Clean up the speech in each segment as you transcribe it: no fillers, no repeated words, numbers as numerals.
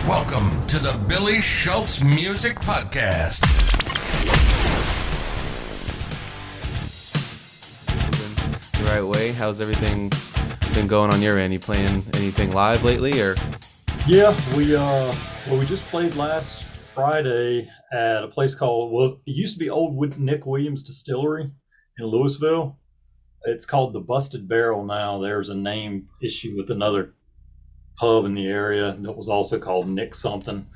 Welcome to the Billy Shultz Music Podcast. The right way. How's everything been going on your end? You playing anything live lately, or? Yeah, we just played last Friday at a place it used to be Old Nick Williams Distillery in Louisville. It's called the Busted Barrel now. There's a name issue with another pub in the area that was also called Nick something.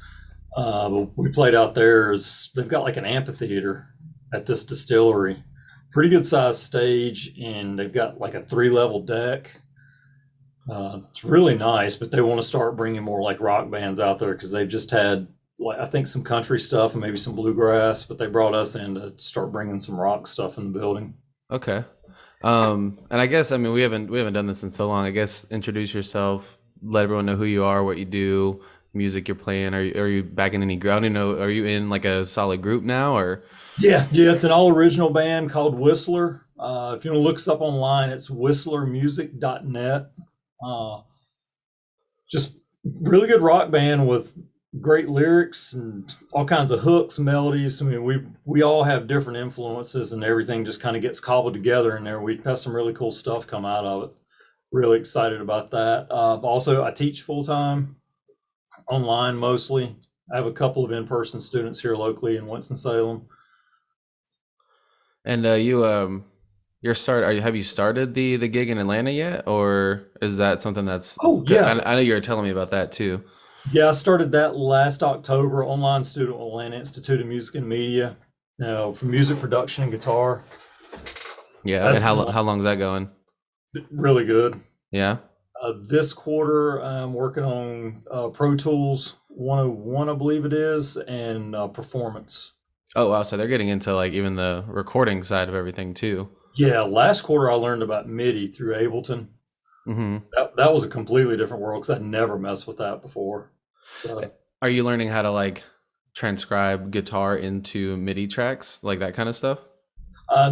But we played out there. They've got like an amphitheater at this distillery, pretty good sized stage, and they've got like a 3-level deck. It's really nice, but they want to start bringing more like rock bands out there because they've just had I think some country stuff and maybe some bluegrass, but they brought us in to start bringing some rock stuff in the building. Okay. And I guess, we haven't done this in so long. I guess introduce yourself, let everyone know who you are, what you do, music you're playing. Are you back in any ground? Are you in like a solid group now, or? Yeah, it's an all original band called Whistler. If you want to look us up online, it's whistlermusic.net. Just really good rock band with great lyrics and all kinds of hooks, melodies. We all have different influences, and everything just kind of gets cobbled together in there. We've got some really cool stuff come out of it. Really excited about that. Also, I teach full time, online mostly. I have a couple of in-person students here locally in Winston-Salem. And have you started the gig in Atlanta yet, or is that something that's? Oh yeah, I know you were telling me about that too. Yeah, I started that last October. Online student with Atlanta Institute of Music and Media. For music production and guitar. Yeah, and how long is that going? Really good. Yeah. This quarter, I'm working on Pro Tools 101, I believe it is, and Performance. Oh wow! So they're getting into like even the recording side of everything too. Yeah, last quarter I learned about MIDI through Ableton. Mm-hmm. That was a completely different world because I'd never messed with that before. So, are you learning how to like transcribe guitar into MIDI tracks, like that kind of stuff?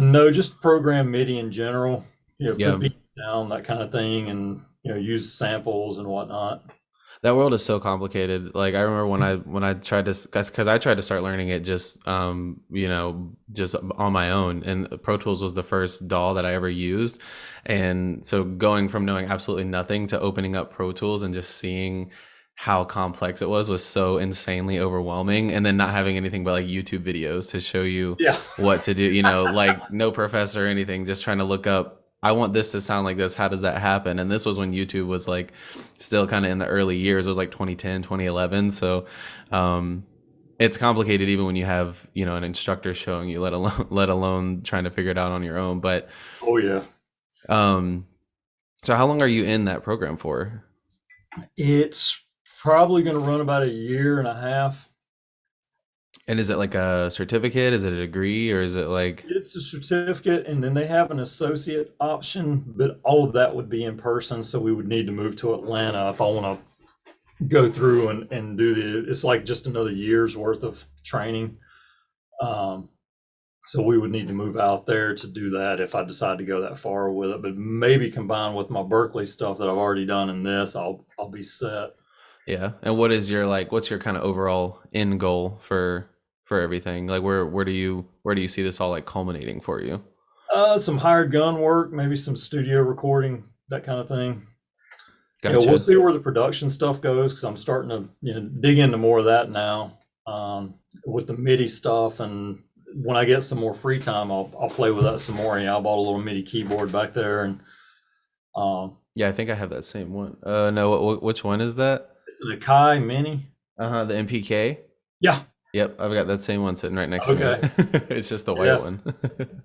No, just program MIDI in general. Yeah. Put beats down, that kind of thing, and use samples and whatnot. That world is so complicated. Like I remember when I tried to, because I tried to start learning it just just on my own, and Pro Tools was the first DAW that I ever used, and so going from knowing absolutely nothing to opening up Pro Tools and just seeing how complex it was so insanely overwhelming, and then not having anything but like YouTube videos to show you what to do, like no professor or anything, just trying to look up, I want this to sound like this. How does that happen? And this was when YouTube was like still kind of in the early years. It was like 2010, 2011. So it's complicated even when you have, an instructor showing you, let alone trying to figure it out on your own. But oh yeah. So how long are you in that program for? It's probably going to run about 1.5 years. And is it like a certificate? Is it a degree, or is it like? It's a certificate, and then they have an associate option, but all of that would be in person. So we would need to move to Atlanta if I want to go through and do it's like just another year's worth of training. So we would need to move out there to do that if I decide to go that far with it, but maybe combined with my Berklee stuff that I've already done in this, I'll be set. Yeah. And what's your kind of overall end goal for everything? Like where do you see this all like culminating for you? Some hired gun work, maybe some studio recording, that kind of thing. Gotcha. We'll see where the production stuff goes, because I'm starting to dig into more of that now, with the MIDI stuff. And when I get some more free time, I'll play with that some more. I bought a little MIDI keyboard back there, and yeah, I think I have that same one. No, which one is that? It's an Akai Mini. The MPK. Yeah. Yep, I've got that same one sitting right next to me. It's just the white one.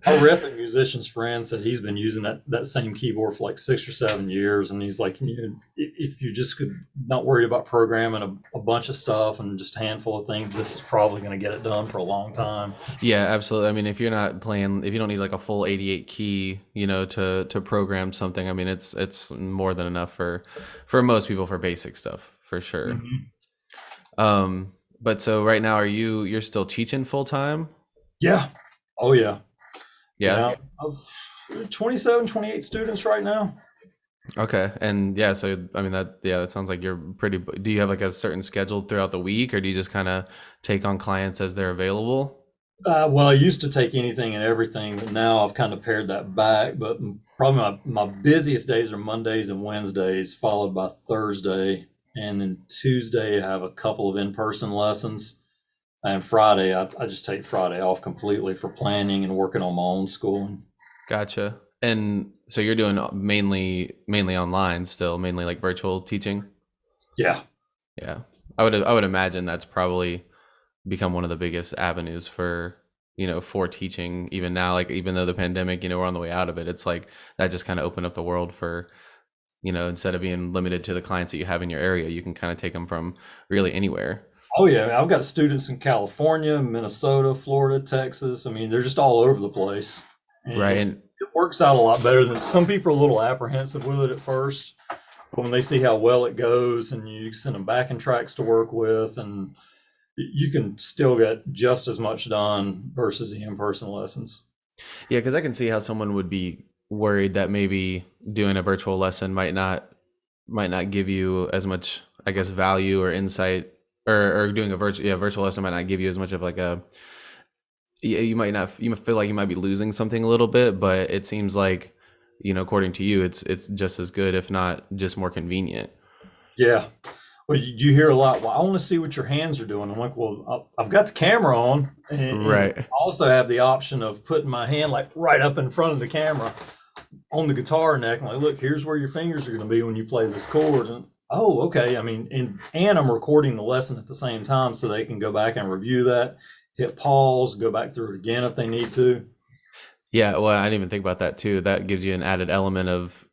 Our rep and musician's friend said he's been using that same keyboard for like 6 or 7 years, and he's like, if you just could not worried about programming a bunch of stuff and just a handful of things, this is probably going to get it done for a long time. Yeah, absolutely. If you don't need like a full 88 key, to program something, it's more than enough for most people for basic stuff, for sure. Mm-hmm. But so right now, you're still teaching full time? Yeah. Oh yeah. Yeah. I've 27, 28 students right now. Okay. And yeah, so I mean that sounds like you're pretty, do you have like a certain schedule throughout the week, or do you just kind of take on clients as they're available? Well, I used to take anything and everything, but now I've kind of pared that back. But probably my busiest days are Mondays and Wednesdays, followed by Thursday. And then Tuesday, I have a couple of in-person lessons. And Friday, I just take Friday off completely for planning and working on my own schooling. Gotcha. And so you're doing mainly online still, mainly like virtual teaching? Yeah. Yeah. I would imagine that's probably become one of the biggest avenues for, for teaching even now, like even though the pandemic, we're on the way out of it. It's like that just kind of opened up the world for, instead of being limited to the clients that you have in your area, you can kind of take them from really anywhere. Oh, yeah. I've got students in California, Minnesota, Florida, Texas. I mean, they're just all over the place. Right. And And it works out a lot better than some people are a little apprehensive with it at first. But when they see how well it goes and you send them backing tracks to work with, and you can still get just as much done versus the in-person lessons. yeah, because I can see how someone would be worried that maybe doing a virtual lesson might not give you as much, I guess, value or insight, or doing a virtual lesson might not give you as much of like a, you might not, you might feel like you might be losing something a little bit, but it seems like, according to you, it's just as good, if not just more convenient. Yeah. Well, you hear a lot. Well, I want to see what your hands are doing. I'm like, well, I've got the camera on, and Right. I also have the option of putting my hand like right up in front of the camera on the guitar neck. I'm like, look, here's where your fingers are going to be when you play this chord. And oh, okay. I mean, and I'm recording the lesson at the same time, so they can go back and review that, hit pause, go back through it again if they need to. Yeah, well, I didn't even think about that too. That gives you an added element of,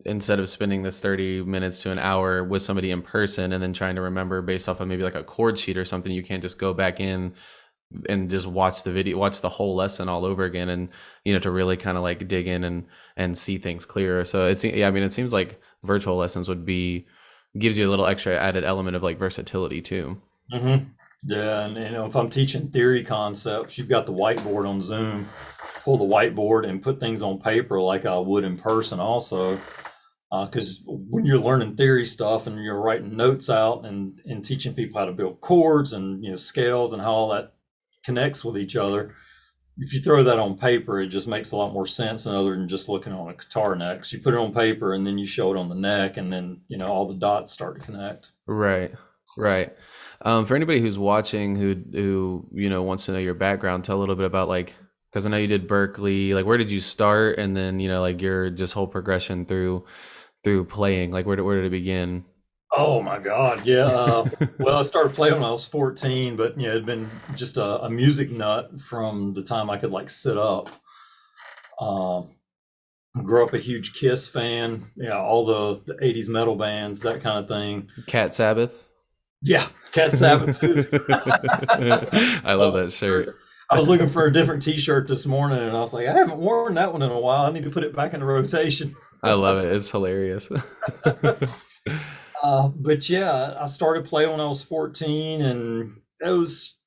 instead of spending this 30 minutes to an hour with somebody in person and then trying to remember based off of maybe like a chord sheet or something, you can't just go back in and just watch the video, watch the whole lesson all over again, and to really kind of like dig in and see things clearer. So it's, yeah, I mean, it seems like virtual lessons would be, gives you a little extra added element of like versatility too. Mm-hmm. Yeah, and if I'm teaching theory concepts, you've got the whiteboard on Zoom. Pull the whiteboard and put things on paper like I would in person, also. Because when you're learning theory stuff and you're writing notes out and teaching people how to build chords and scales and how all that connects with each other, if you throw that on paper, it just makes a lot more sense other than just looking on a guitar neck. So you put it on paper and then you show it on the neck, and then all the dots start to connect. Right, right. For anybody who's watching who wants to know your background, tell a little bit about, like, because I know you did Berklee. Like, where did you start, and then like your just whole progression through playing. Like, where did it begin? Oh my God, yeah. Well, I started playing when I was 14, but it'd been just a music nut from the time I could like sit up. Um, Grew up a huge Kiss fan, all the 80s metal bands, that kind of thing. Cat Sabbath. Yeah, Cat Sabbath too. I love that shirt. I was looking for a different T-shirt this morning, and I was like, I haven't worn that one in a while. I need to put it back into rotation. I love it. It's hilarious. But yeah, I started playing when I was 14, and it was,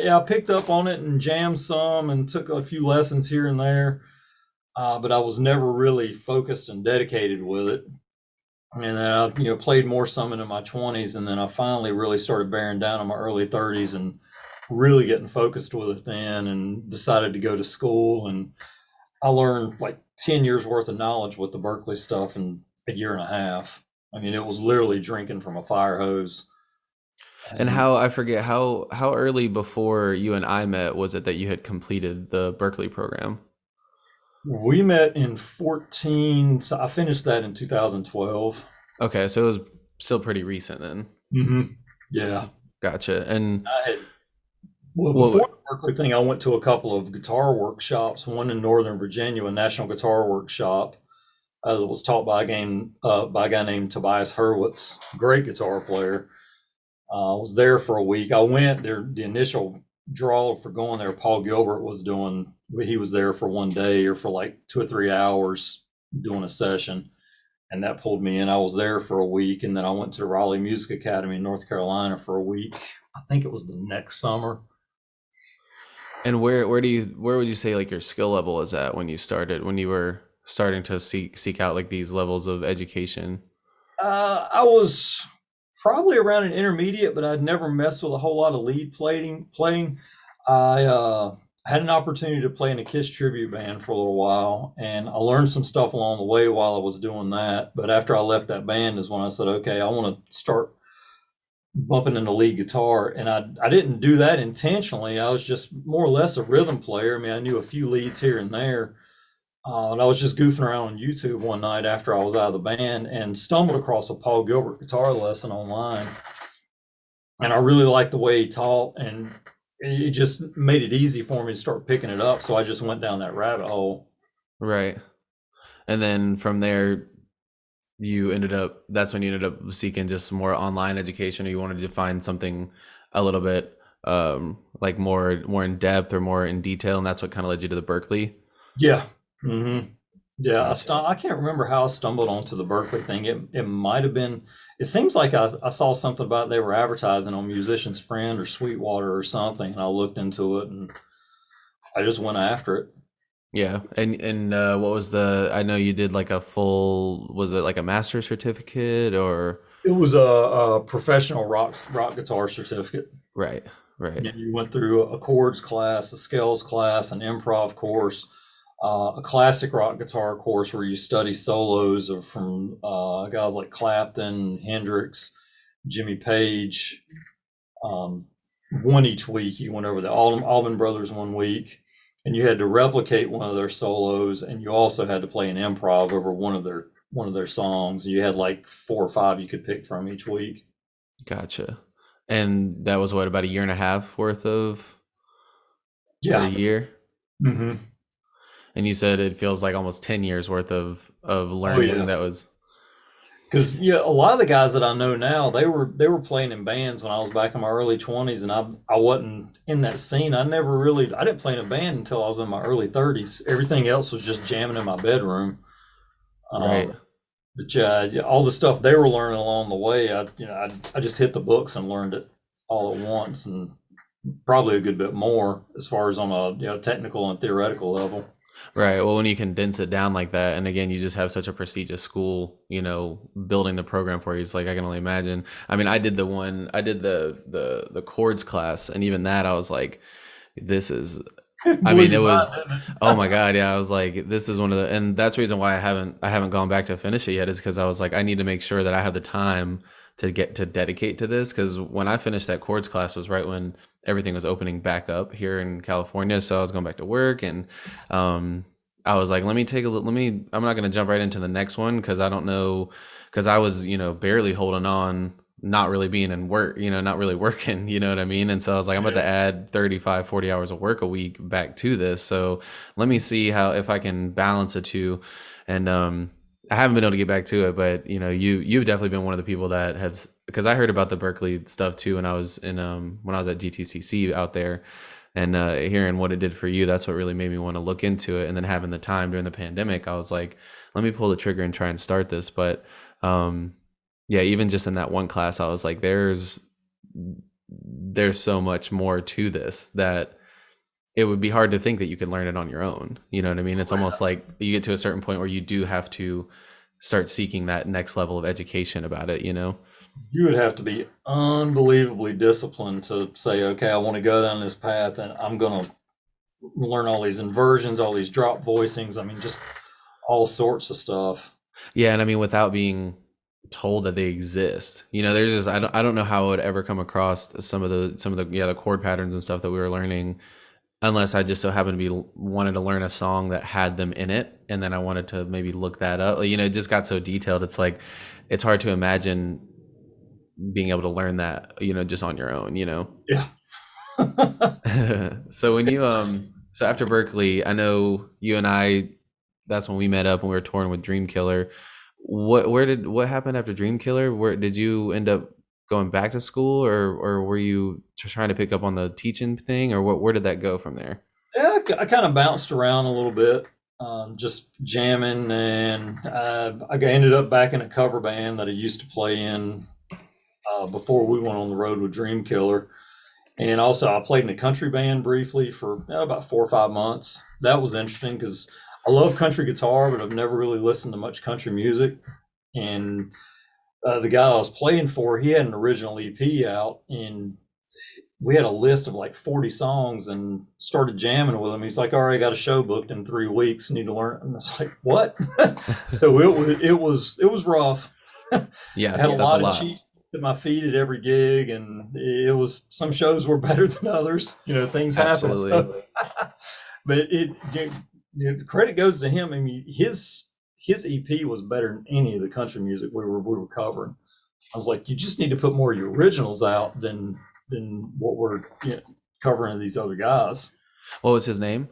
yeah, I picked up on it and jammed some and took a few lessons here and there. But I was never really focused and dedicated with it. And then I, played more some in my 20s, and then I finally really started bearing down in my early 30s and really getting focused with it then, and decided to go to school. And I learned like 10 years worth of knowledge with the Berklee stuff in a year and a half. I mean, it was literally drinking from a fire hose. And And I forget how early before you and I met was it that you had completed the Berklee program? we met in 14, so I finished that in 2012. Okay, so it was still pretty recent then. Mm-hmm. Yeah. Gotcha. And I had, well, what? before the Berklee thing, I went to a couple of guitar workshops, one in Northern Virginia, a national guitar workshop that was taught by a guy named Tobias Hurwitz, great guitar player. I was there for a week. I went there, the initial draw for going there, Paul Gilbert was doing, he was there for one day or for like 2 or 3 hours doing a session. And that pulled me in. I was there for a week, and then I went to the Raleigh Music Academy in North Carolina for a week. I think it was the next summer. And where would you say like your skill level is at when you started, when you were starting to seek out like these levels of education? I was probably around an intermediate, but I'd never messed with a whole lot of lead playing. I had an opportunity to play in a Kiss tribute band for a little while, and I learned some stuff along the way while I was doing that. But after I left that band is when I said, okay, I want to start bumping into lead guitar. And I didn't do that intentionally. I was just more or less a rhythm player. I mean, I knew a few leads here and there. And I was just goofing around on YouTube one night after I was out of the band and stumbled across a Paul Gilbert guitar lesson online. And I really liked the way he taught, and it just made it easy for me to start picking it up. So I just went down that rabbit hole. Right. And then from there, that's when you ended up seeking just more online education, or you wanted to find something a little bit like more in depth or more in detail, and that's what kind of led you to the Berklee. Yeah. Mm-hmm. Yeah, I can't remember how I stumbled onto the Berklee thing. It might have been. It seems like I saw something about they were advertising on Musician's Friend or Sweetwater or something, and I looked into it and I just went after it. Yeah, and what was I know you did like a full, was it like a master's certificate or? It was a professional rock guitar certificate. Right. And you went through a chords class, a scales class, an improv course, a classic rock guitar course where you study solos from guys like Clapton, Hendrix, Jimmy Page. One each week. You went over the Allman Brothers one week, and you had to replicate one of their solos, and you also had to play an improv over one of their songs. You had like 4 or 5 you could pick from each week. Gotcha. And that was what, about a year and a half worth of? Yeah. A year. Mm-hmm. And you said it feels like almost 10 years worth of learning. Oh, yeah. That was, because a lot of the guys that I know now, they were playing in bands when I was back in my early 20s, and I wasn't in that scene. I didn't play in a band until I was in my early 30s. Everything else was just jamming in my bedroom. right. But yeah, all the stuff they were learning along the way, I just hit the books and learned it all at once, and probably a good bit more as far as on a technical and theoretical level. Right. Well, when you condense it down like that, and again, you just have such a prestigious school, building the program for you. It's like, I can only imagine. I mean, I did the chords class, and even that, I was like, this is, I mean, it was, oh my God. Yeah. I was like, this is and that's the reason why I haven't gone back to finish it yet, is because I was like, I need to make sure that I have the time to get to dedicate to this. Cause when I finished that chords class was right when everything was opening back up here in California. So I was going back to work, and I was like, I'm not going to jump right into the next one, cause I don't know. Cause I was, barely holding on, not really being in work, not really working, you know what I mean? And so I was like, I'm about to add 35, 40 hours of work a week back to this. So let me see if I can balance the two. And, I haven't been able to get back to it, but you've definitely been one of the people that have, because I heard about the Berklee stuff too when I was at GTCC out there, and hearing what it did for you, that's what really made me want to look into it. And then having the time during the pandemic, I was like, let me pull the trigger and try and start this. But yeah, even just in that one class, I was like, there's so much more to this that it would be hard to think that you could learn it on your own. You know what I mean? It's almost like you get to a certain point where you do have to start seeking that next level of education about it, You would have to be unbelievably disciplined to say, okay, I want to go down this path, and I'm going to learn all these inversions, all these drop voicings. I mean, just all sorts of stuff. Yeah. And I mean, without being told that they exist, there's just, I don't know how I would ever come across some of the chord patterns and stuff that we were learning, unless I just so happened to be wanted to learn a song that had them in it, and then I wanted to maybe look that up. It just got so detailed. It's like, it's hard to imagine being able to learn that, just on your own, Yeah. So when so after Berklee, I know you and I, that's when we met up and we were touring with Dreamkiller. What happened after Dreamkiller? Where did you end up going back to school, or were you just trying to pick up on the teaching thing, or where did that go from there? Yeah, I kind of bounced around a little bit, just jamming, and I ended up back in a cover band that I used to play in before we went on the road with Dreamkiller. And also I played in a country band briefly for about 4 or 5 months. That was interesting because I love country guitar, but I've never really listened to much country music. And the guy I was playing for, he had an original EP out, and we had a list of like 40 songs and started jamming with him. He's like, all right, I got a show booked in 3 weeks. Need to learn. And I was like, what? So it was rough. Yeah, I had a that's lot a of lot. cheat at my feet at every gig, and it was, some shows were better than others. Things happen. Absolutely. So, but the credit goes to him. I mean, his EP was better than any of the country music we were covering. I was like, you just need to put more of your originals out than what we're covering of these other guys. What was his name?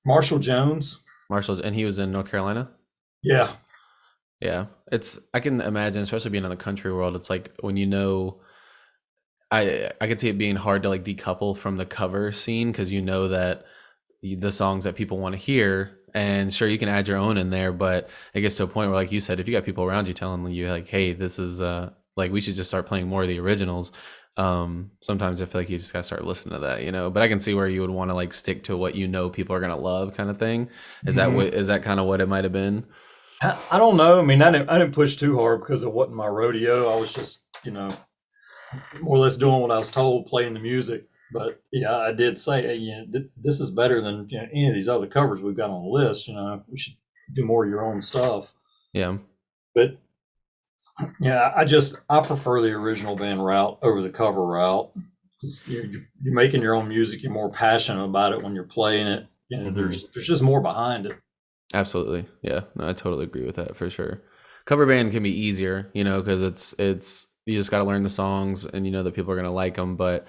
Marshall Jones. Marshall, and he was in North Carolina? Yeah. Yeah. I can imagine, especially being in the country world, it's like when I could see it being hard to like decouple from the cover scene, because that the songs that people want to hear, and sure, you can add your own in there, but it gets to a point where, like you said, if you got people around you telling you like, hey, this is like, we should just start playing more of the originals, sometimes I feel like you just gotta start listening to that, but I can see where you would want to like stick to what people are gonna love, kind of thing. Is that kind of what it might have been? I don't know. I mean, I didn't push too hard because it wasn't my rodeo. I was just, more or less doing what I was told, playing the music. But yeah, I did say, hey, this is better than any of these other covers we've got on the list. We should do more of your own stuff. Yeah. But yeah, I prefer the original band route over the cover route, because you're making your own music. You're more passionate about it when you're playing it. There's just more behind it. Absolutely. Yeah. No, I totally agree with that for sure. Cover band can be easier, because it's you just got to learn the songs, and that people are going to like them, but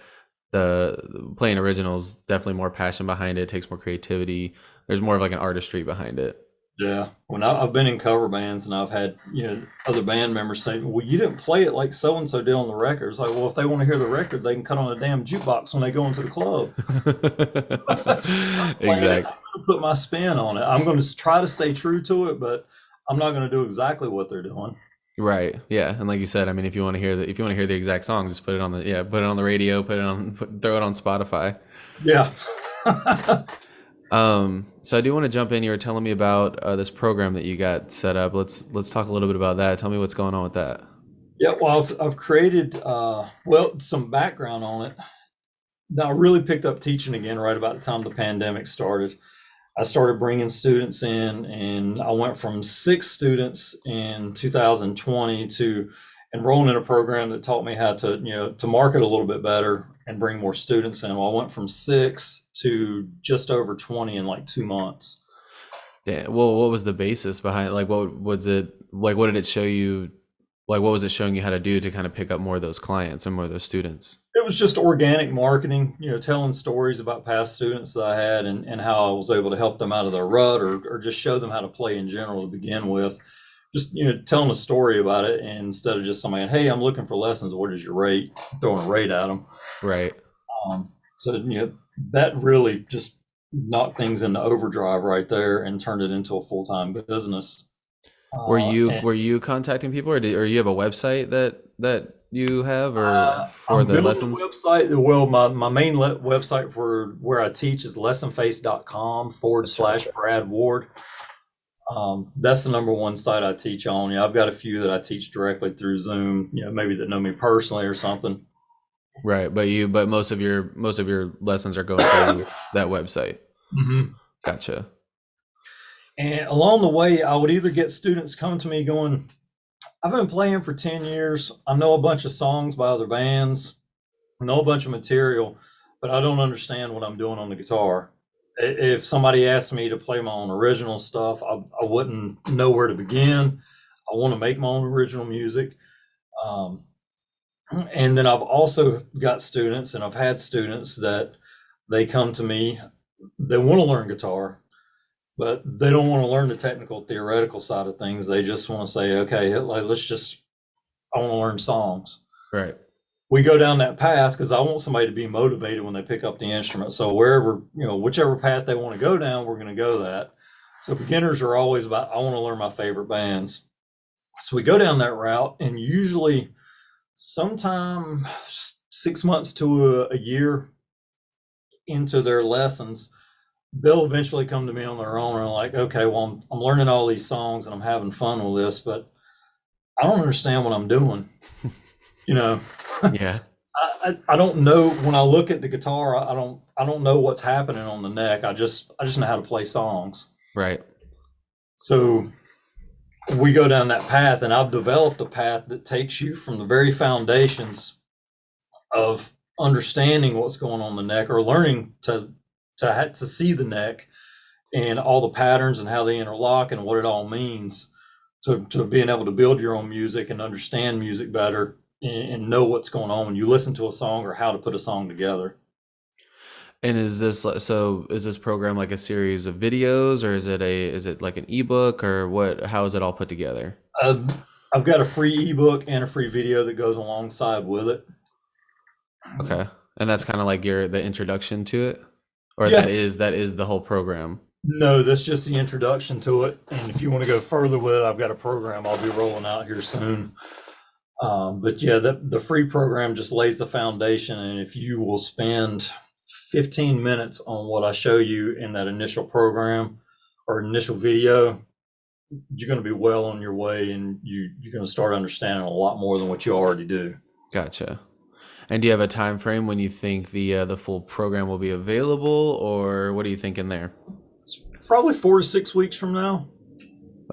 the playing originals, definitely more passion behind it. It takes more creativity. There's more of like an artistry behind it. Yeah. When I've been in cover bands, and I've had, other band members say, well, you didn't play it like so-and-so did on the record. It's like, well, if they want to hear the record, they can cut on a damn jukebox when they go into the club. Exactly. I'm going to put my spin on it. I'm going to try to stay true to it, but I'm not going to do exactly what they're doing. Right. Yeah. And like you said, I mean, if you want to hear the exact song, just put it on the radio, throw it on Spotify. Yeah. So I do want to jump in. You were telling me about this program that you got set up. Let's talk a little bit about that. Tell me what's going on with that. Yeah. Well, I've created, some background on it. Now, I really picked up teaching again right about the time the pandemic started. I started bringing students in, and I went from 6 students in 2020 to enrolling in a program that taught me how to, to market a little bit better and bring more students in. Well, I went from 6 to just over 20 in like 2 months. Yeah. Well, what was the basis behind, like, what was it, like, what did it show you? Like, what was it showing you how to do to kind of pick up more of those clients and more of those students? It was just organic marketing, telling stories about past students that I had, and how I was able to help them out of their rut, or just show them how to play in general to begin with. Just, telling a story about it, and instead of just somebody, hey, I'm looking for lessons, what is your rate? Throwing a rate at them. Right. So, that really just knocked things into overdrive right there and turned it into a full-time business. Were you contacting people, or you have a website that you have, or for the lessons? Website. Well, my main website for where I teach is lessonface.com/Brad Ward. That's the number one site I teach on. I've got a few that I teach directly through Zoom, maybe that know me personally or something. Right. But most of your lessons are going through that website. Mm-hmm. Gotcha. And along the way, I would either get students coming to me going, I've been playing for 10 years. I know a bunch of songs by other bands. I know a bunch of material, but I don't understand what I'm doing on the guitar. If somebody asked me to play my own original stuff, I wouldn't know where to begin. I want to make my own original music. And then I've also got students, and I've had students that they come to me, they want to learn guitar, but they don't want to learn the technical, theoretical side of things. They just want to say, okay, I want to learn songs. Right. We go down that path because I want somebody to be motivated when they pick up the instrument. So whichever path they want to go down, we're going to go that. So beginners are always about, I want to learn my favorite bands. So we go down that route, and usually sometime 6 months to a year into their lessons, they'll eventually come to me on their own and are like, okay, well, I'm learning all these songs and I'm having fun with this, but I don't understand what I'm doing. You know, Yeah. I don't know. When I look at the guitar, I don't know what's happening on the neck. I just know how to play songs. Right. So we go down that path, and I've developed a path that takes you from the very foundations of understanding what's going on in the neck, or learning to see the neck and all the patterns and how they interlock and what it all means, to being able to build your own music and understand music better, and know what's going on when you listen to a song, or how to put a song together. And is this program like a series of videos, or is it like an ebook, or what? How is it all put together? I've got a free ebook and a free video that goes alongside with it. Okay. And that's kind of like the introduction to it, or Yeah. that is the whole program. No, that's just the introduction to it. And if you want to go further with it, I've got a program I'll be rolling out here soon. But yeah, the free program just lays the foundation. And if you will spend 15 minutes on what I show you in that initial program or initial video, you're going to be well on your way, and you're going to start understanding a lot more than what you already do. Gotcha. And do you have a time frame when you think the full program will be available, or what are you thinking there? Probably 4 to 6 weeks from now.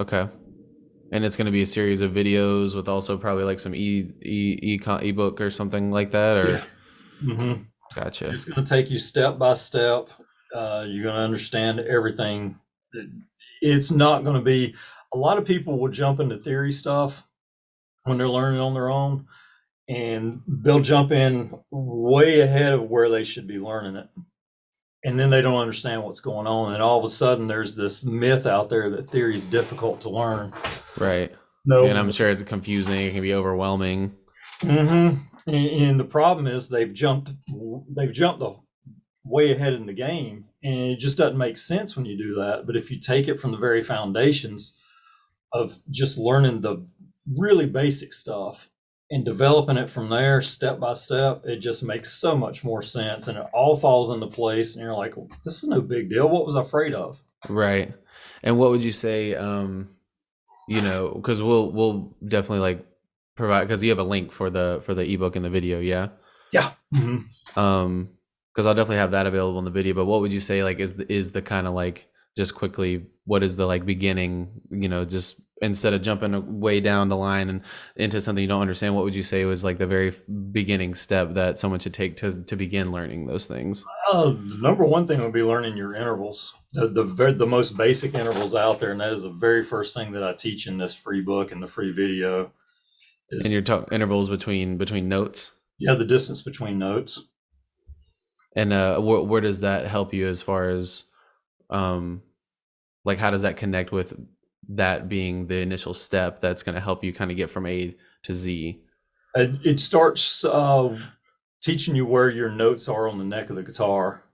Okay. And it's going to be a series of videos with also probably like some ebook or something like that, or? Yeah. Mm-hmm. Gotcha. It's going to take you step by step. You're going to understand everything. It's not going to be, a lot of people will jump into theory stuff when they're learning on their own, and they'll jump in way ahead of where they should be learning it. And then they don't understand what's going on. And all of a sudden there's this myth out there that theory is difficult to learn. Right. No. And I'm sure it's confusing. It can be overwhelming. Mm-hmm. And the problem is they've jumped way ahead in the game, and it just doesn't make sense when you do that. But if you take it from the very foundations of just learning the really basic stuff and developing it from there step by step, it just makes so much more sense, and it all falls into place, and you're like, well, this is no big deal. What was I afraid of? Right. And what would you say, because we'll definitely like provide, because you have a link for the ebook and the video, yeah? Yeah. Mm-hmm. Because I'll definitely have that available in the video, but what would you say like is the kind of like, just quickly, what is the like beginning, just instead of jumping way down the line and into something you don't understand, what would you say was like the very beginning step that someone should take to begin learning those things? The number one thing would be learning your intervals, the most basic intervals out there, and that is the very first thing that I teach in this free book and the free video. And you're talking intervals between notes? Yeah, the distance between notes. And where does that help you as far as like how does that connect with that being the initial step that's going to help you kind of get from A to Z? It starts teaching you where your notes are on the neck of the guitar,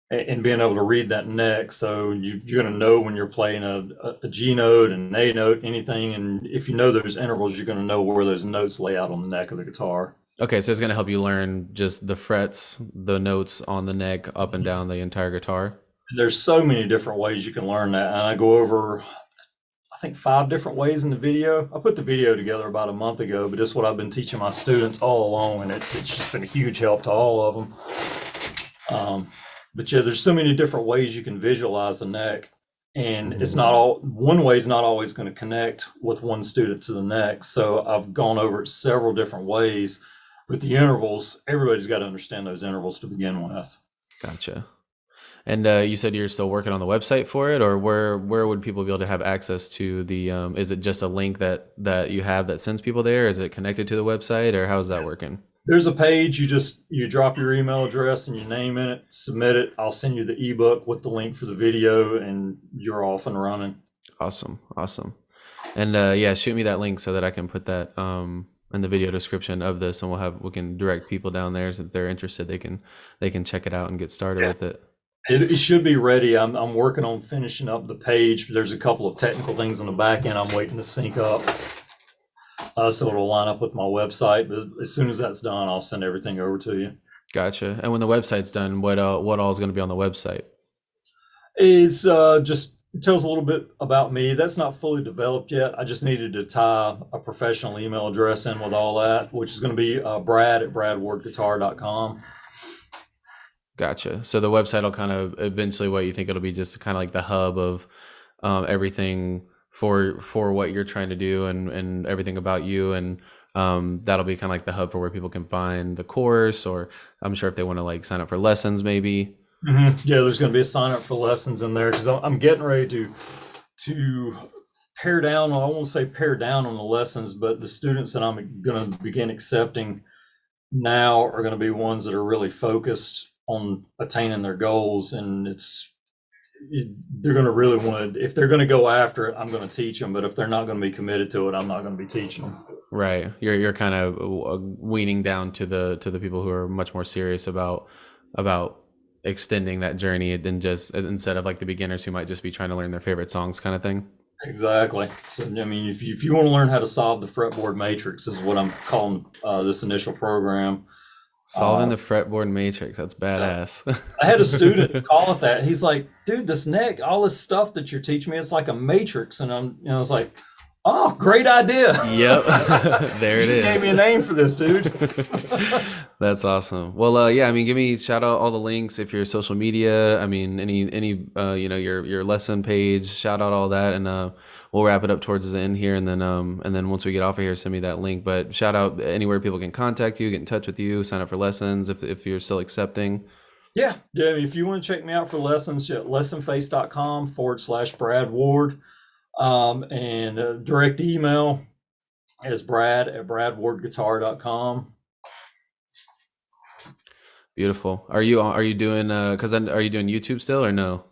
and being able to read that neck. So you're going to know when you're playing a G note and an A note, anything. And if you know those intervals, you're going to know where those notes lay out on the neck of the guitar. Okay, so it's going to help you learn just the frets, the notes on the neck up and down the entire guitar. There's so many different ways you can learn that. And I go over, I think, 5 different ways in the video. I put the video together about a month ago, but it's what I've been teaching my students all along. And it's just been a huge help to all of them. But yeah, there's so many different ways you can visualize the neck. And it's not one way is not always going to connect with one student to the next. So I've gone over it several different ways. With the intervals, everybody's got to understand those intervals to begin with. Gotcha. And you said you're still working on the website for it, or where would people be able to have access to the? Is it just a link that you have that sends people there? Is it connected to the website, or how's that working? There's a page. You drop your email address and your name in it, submit it. I'll send you the ebook with the link for the video, and you're off and running. Awesome. And yeah, shoot me that link so that I can put that in the video description of this, and we can direct people down there, so if they're interested, they can check it out and get started with it. It should be ready. I'm working on finishing up the page. There's a couple of technical things on the back end I'm waiting to sync up, so it'll line up with my website. But as soon as that's done, I'll send everything over to you. Gotcha. And when the website's done, what all is going to be on the website? It's just it tells a little bit about me. That's not fully developed yet. I just needed to tie a professional email address in with all that, which is going to be brad@bradwardguitar.com. Gotcha. So the website will kind of eventually, what you think it'll be, just kind of like the hub of everything for what you're trying to do, and everything about you, and that'll be kind of like the hub for where people can find the course, or I'm sure if they want to like sign up for lessons, maybe. Mm-hmm. Yeah, there's going to be a sign up for lessons in there because I'm getting ready to pare down. I won't say pare down on the lessons, but the students that I'm going to begin accepting now are going to be ones that are really focused on attaining their goals, and they're going to really want to. If they're going to go after it, I'm going to teach them. But if they're not going to be committed to it, I'm not going to be teaching them. Right. You're kind of weaning down to the people who are much more serious about extending that journey than just, instead of like the beginners who might just be trying to learn their favorite songs kind of thing. Exactly. So, I mean, if you want to learn how to solve the fretboard matrix, is what I'm calling this initial program. Solving the fretboard matrix. That's badass. I had a student call it that. He's like, dude, this neck, all this stuff that you're teaching me, it's like a matrix. And I was like, oh, great idea. Yep. There it is. You just gave me a name for this, dude. That's awesome. Well, yeah, I mean, shout out all the links if you're social media. I mean, any your lesson page, shout out all that, and we'll wrap it up towards the end here, and then once we get off of here, send me that link. But shout out anywhere people can contact you, get in touch with you, sign up for lessons if you're still accepting. Yeah. If you want to check me out for lessons, lessonface.com/Brad Ward. And direct email is brad@bradwardguitar.com. Beautiful. Are you doing are you doing YouTube still or no?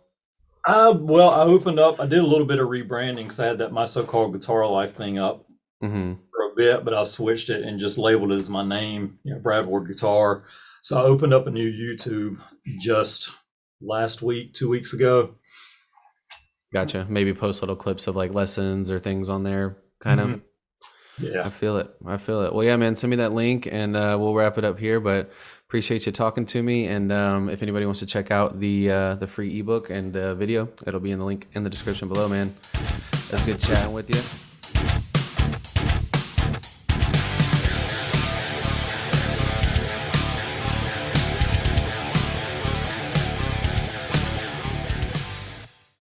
Well, I opened up. I did a little bit of rebranding because I had that My So-Called Guitar Life thing up for a bit, but I switched it and just labeled it as my name, Brad Ward Guitar. So I opened up a new YouTube just last week, 2 weeks ago. Gotcha. Maybe post little clips of like lessons or things on there, kind of. Yeah. I feel it. Well, yeah, man, send me that link and we'll wrap it up here, but appreciate you talking to me. And if anybody wants to check out the free ebook and the video, it'll be in the link in the description below, man. That's good chatting with you.